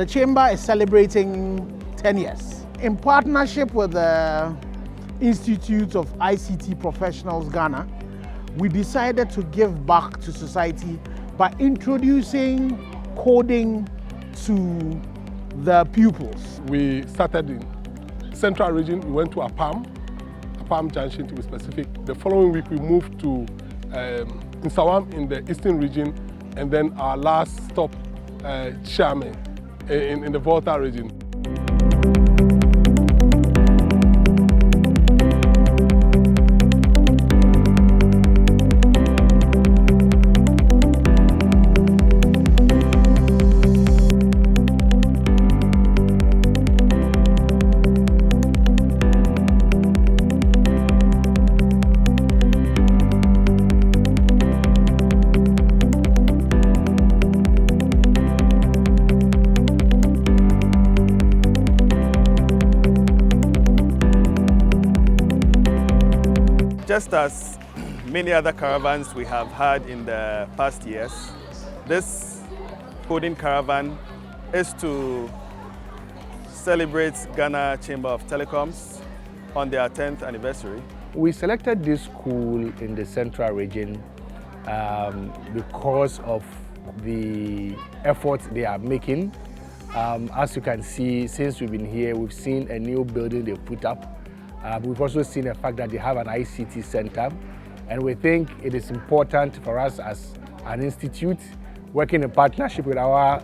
the Chamber is celebrating 10 years. In partnership with the Institute of ICT Professionals Ghana, we decided to give back to society by introducing coding to the pupils. We started in Central Region, we went to Apam Junction to be specific. The following week we moved to Nsawam in the Eastern Region, and then our last stop, Chame in the Volta Region. Just as many other caravans we have had in the past years, this Coding Caravan is to celebrate Ghana Chamber of Telecoms on their 10th anniversary. We selected this school in the Central Region because of the efforts they are making. As you can see, since we've been here, we've seen a new building they've put up. We've also seen the fact that they have an ICT center, and we think it is important for us as an institute, working in partnership with our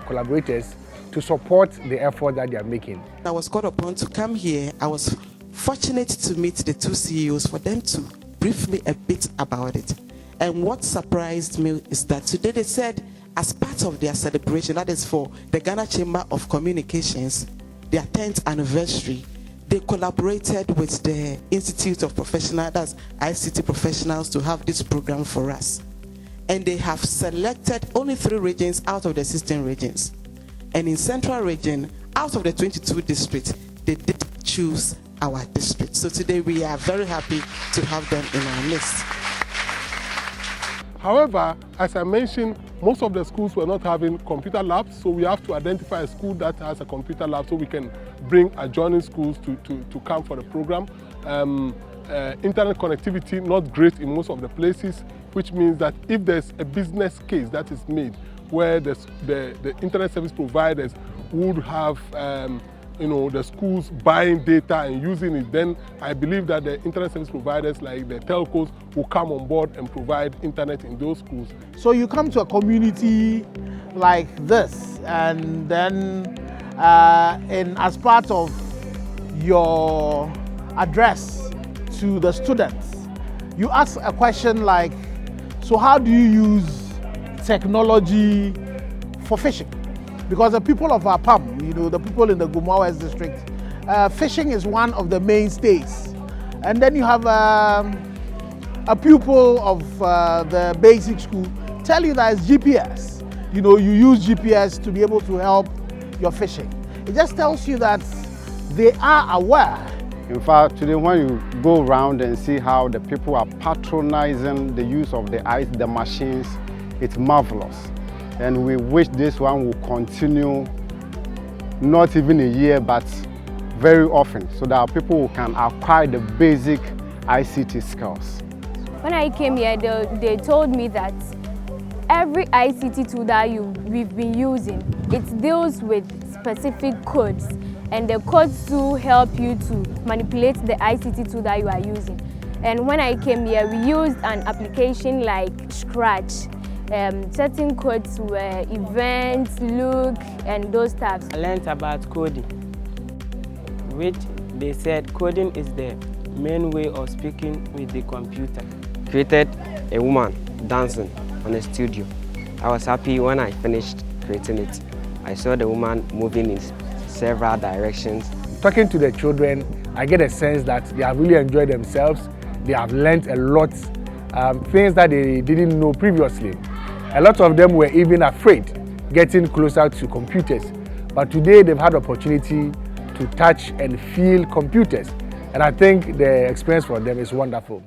collaborators, to support the effort that they are making. I was called upon to come here. I was fortunate to meet the two CEOs for them to brief me a bit about it. And what surprised me is that today they said, as part of their celebration, that is for the Ghana Chamber of Communications, their 10th anniversary, they collaborated with the Institute of Professionals, that's ICT Professionals, to have this program for us. And they have selected only 3 regions out of the 16 regions. And in Central Region, out of the 22 districts, they did choose our district. So today we are very happy to have them in our list. However, as I mentioned, most of the schools were not having computer labs, so we have to identify a school that has a computer lab so we can bring adjoining schools to come for the program. Internet connectivity not great in most of the places, which means that if there's a business case that is made where the internet service providers would have the schools buying data and using it, then I believe that the internet service providers like the telcos will come on board and provide internet in those schools. So you come to a community like this, and then as part of your address to the students, you ask a question like, so how do you use technology for fishing? Because the people of Apam, the people in the Gumau West district, fishing is one of the mainstays. And then you have a pupil of the basic school tell you that it's GPS. You use GPS to be able to help your fishing. It just tells you that they are aware. In fact, today when you go around and see how the people are patronizing the use of the machines, it's marvelous. And we wish this one will continue, not even a year, but very often, so that people can acquire the basic ICT skills. When I came here, they told me that every ICT tool that we've been using, it deals with specific codes, and the codes to help you to manipulate the ICT tool that you are using. And when I came here, we used an application like Scratch. Certain codes were events, look, and those types. I learned about coding, which they said coding is the main way of speaking with the computer. Created a woman dancing on a studio. I was happy when I finished creating it. I saw the woman moving in several directions. Talking to the children, I get a sense that they have really enjoyed themselves. They have learned a lot, things that they didn't know previously. A lot of them were even afraid getting closer to computers. But today they've had opportunity to touch and feel computers. And I think the experience for them is wonderful.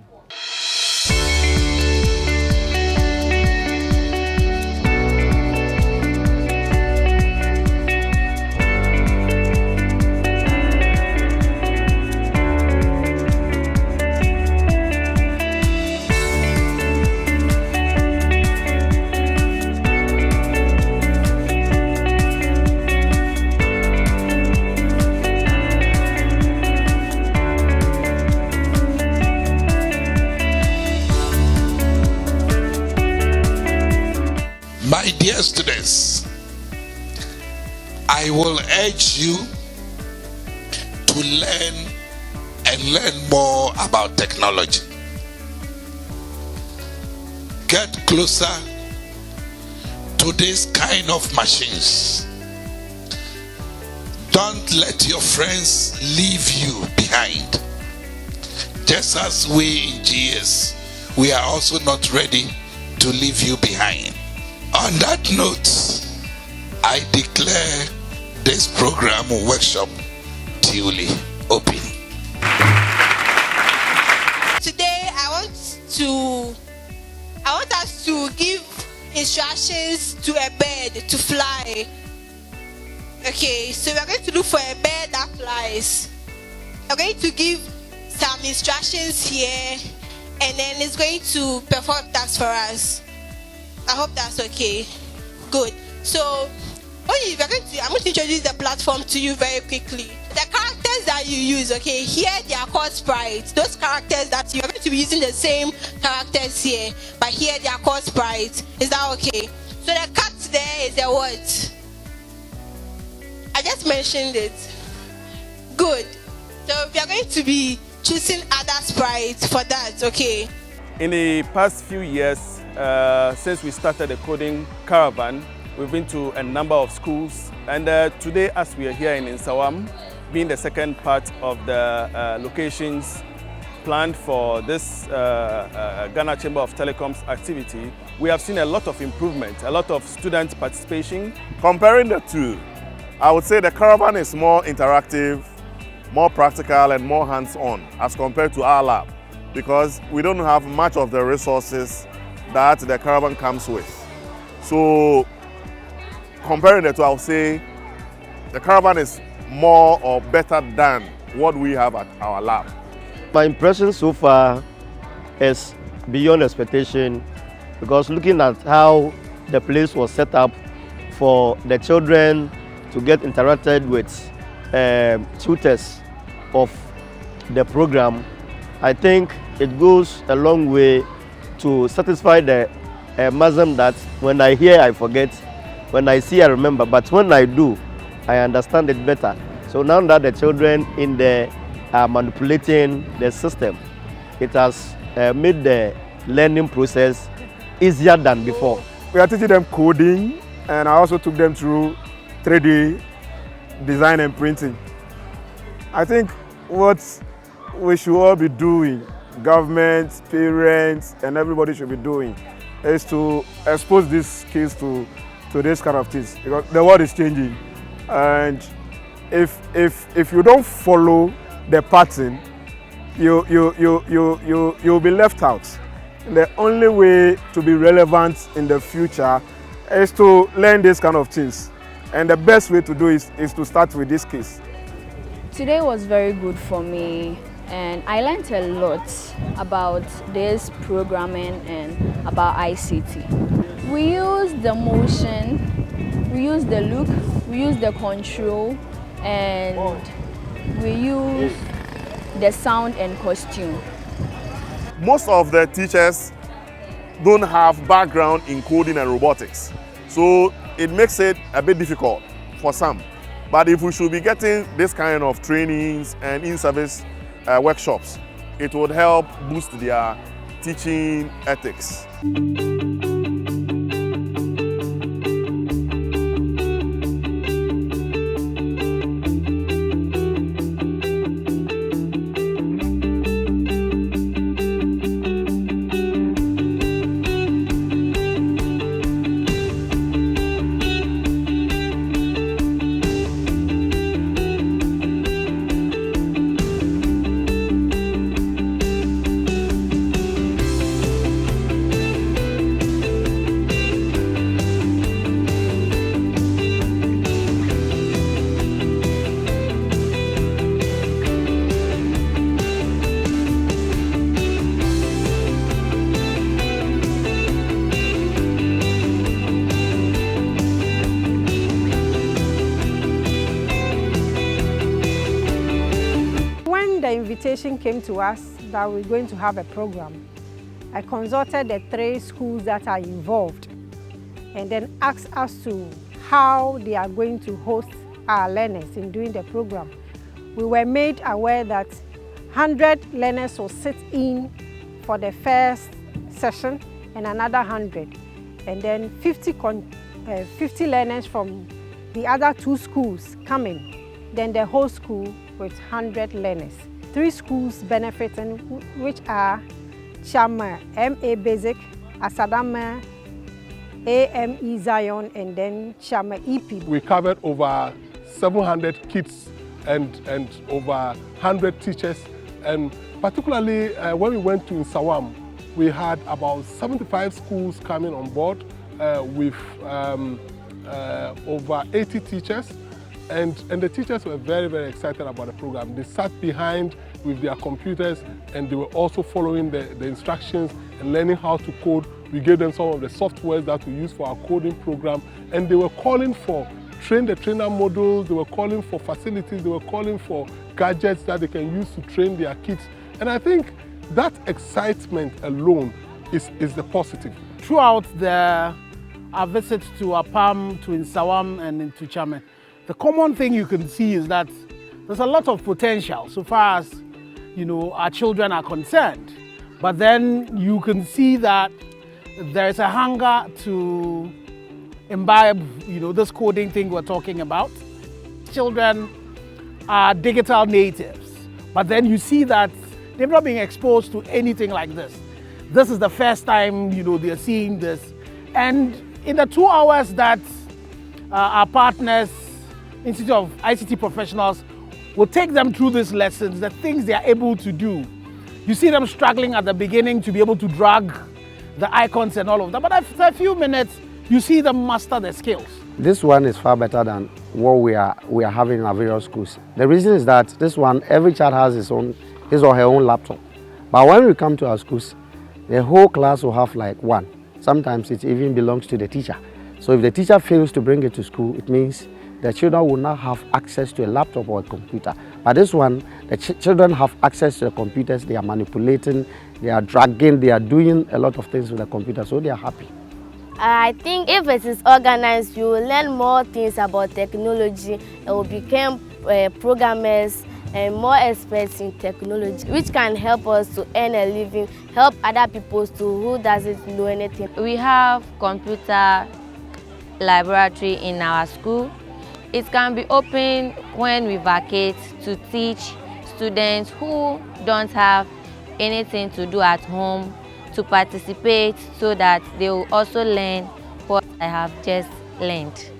My dear students, I will urge you to learn more about technology. Get closer to this kind of machines. Don't let your friends leave you behind. Just as we in GS, we are also not ready to leave you behind. On that note, I declare this program workshop duly open. Today I want us to give instructions to a bird to fly. Okay, so we're going to look for a bird that flies. We're going to give some instructions here, and then it's going to perform tasks for us. I hope that's okay. Good. So I'm going to introduce the platform to you very quickly. The characters that you use, okay, here they are called sprites. Those characters that you are going to be using the same characters here, but here they are called sprites. Is that okay? So the cat there is a what? I just mentioned it. Good. So we are going to be choosing other sprites for that, okay? In the past few years, since we started the Coding Caravan, we've been to a number of schools, and today, as we are here in Nsawam, being the second part of the locations planned for this Ghana Chamber of Telecoms activity, we have seen a lot of improvement, a lot of student participation. Comparing the two, I would say the Caravan is more interactive, more practical and more hands-on as compared to our lab, because we don't have much of the resources that the Caravan comes with. So comparing the two, I would say the Caravan is more or better than what we have at our lab. My impression so far is beyond expectation, because looking at how the place was set up for the children to get interacted with tutors of the program, I think it goes a long way to satisfy the Muslim that when I hear I forget, when I see I remember, but when I do, I understand it better. So now that the children in there are manipulating the system, it has made the learning process easier than before. We are teaching them coding, and I also took them through 3D design and printing. I think what we should all be doing, government, parents, and everybody should be doing, is to expose these kids to this kind of things, because the world is changing, and if you don't follow the pattern, you'll be left out. The only way to be relevant in the future is to learn this kind of things, and the best way to do is to start with this case. Today was very good for me, and I learned a lot about this programming and about ICT. We use the motion, we use the look, we use the control, and we use the sound and costume. Most of the teachers don't have background in coding and robotics, so it makes it a bit difficult for some. But if we should be getting this kind of trainings and in-service workshops, it would help boost their teaching ethics. The invitation came to us that we're going to have a program. I consulted the 3 schools that are involved, and then asked us to how they are going to host our learners in doing the program. We were made aware that 100 learners will sit in for the first session and another 100, and then 50 learners from the other 2 schools coming, then the whole school with 100 learners. 3 schools benefiting, which are Chamber, MA Basic, Asadama, AME Zion, and then Chamber EP. We covered over 700 kids and over 100 teachers, and particularly when we went to Nsawam, we had about 75 schools coming on board with over 80 teachers, and the teachers were very, very excited about the program. They sat behind with their computers and they were also following the instructions and learning how to code. We gave them some of the softwares that we use for our coding program, and they were calling for train-the-trainer modules, they were calling for facilities, they were calling for gadgets that they can use to train their kids. And I think that excitement alone is the positive. Throughout our visits to Apam, to Nsawam, and into Chamber, the common thing you can see is that there's a lot of potential so far as our children are concerned. But then you can see that there's a hunger to imbibe, this coding thing we're talking about. Children are digital natives, but then you see that they've not been exposed to anything like this. This is the first time, they're seeing this. And in the 2 hours that our partners, Institute of ICT Professionals, will take them through these lessons, the things they are able to do. You see them struggling at the beginning to be able to drag the icons and all of that, but after a few minutes, you see them master the skills. This one is far better than what we are having in our various schools. The reason is that this one, every child has his or her own laptop. But when we come to our schools, the whole class will have like one. Sometimes it even belongs to the teacher. So if the teacher fails to bring it to school, it means the children will not have access to a laptop or a computer. But this one, the children have access to the computers, they are manipulating, they are dragging, they are doing a lot of things with the computer, so they are happy. I think if it is organized, you will learn more things about technology and will become programmers and more experts in technology, which can help us to earn a living, help other people who doesn't know anything. We have computer laboratory in our school. It can be open when we vacate to teach students who don't have anything to do at home to participate so that they will also learn what I have just learned.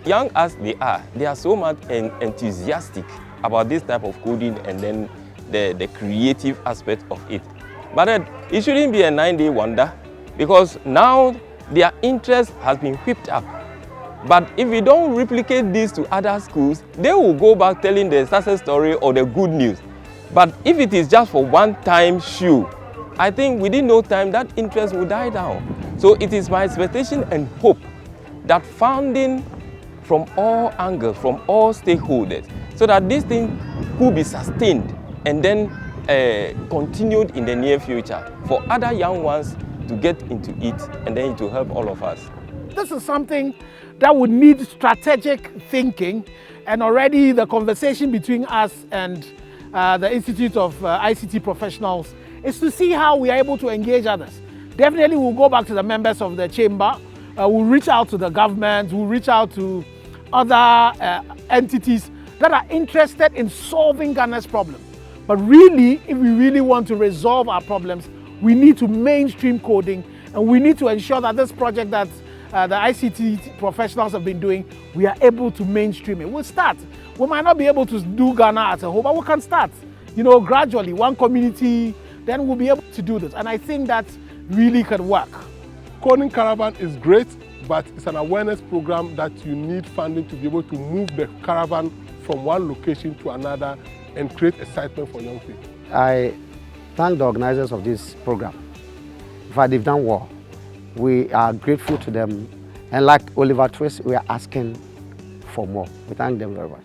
Young as they are so much enthusiastic about this type of coding and then the creative aspect of it. But it shouldn't be a 9-day wonder, because now their interest has been whipped up. But if we don't replicate this to other schools, they will go back telling the success story or the good news. But if it is just for one-time show, I think within no time that interest will die down. So it is my expectation and hope that funding from all angles, from all stakeholders, so that this thing could be sustained and then continued in the near future for other young ones to get into it, and then to help all of us. This is something that would need strategic thinking, and already the conversation between us and the Institute of ICT Professionals is to see how we are able to engage others. Definitely we'll go back to the members of the chamber, we'll reach out to the government, we'll reach out to other entities that are interested in solving Ghana's problems. But really, if we really want to resolve our problems, we need to mainstream coding, and we need to ensure that this project that the ICT professionals have been doing, we are able to mainstream it. We'll start. We might not be able to do Ghana as a whole, but we can start. Gradually, one community, then we'll be able to do this. And I think that really can work. Coding Caravan is great, but it's an awareness program that you need funding to be able to move the caravan from one location to another and create excitement for young people. I thank the organizers of this program. In fact, they've done well. We are grateful to them, and like Oliver Twist, we are asking for more. We thank them very much.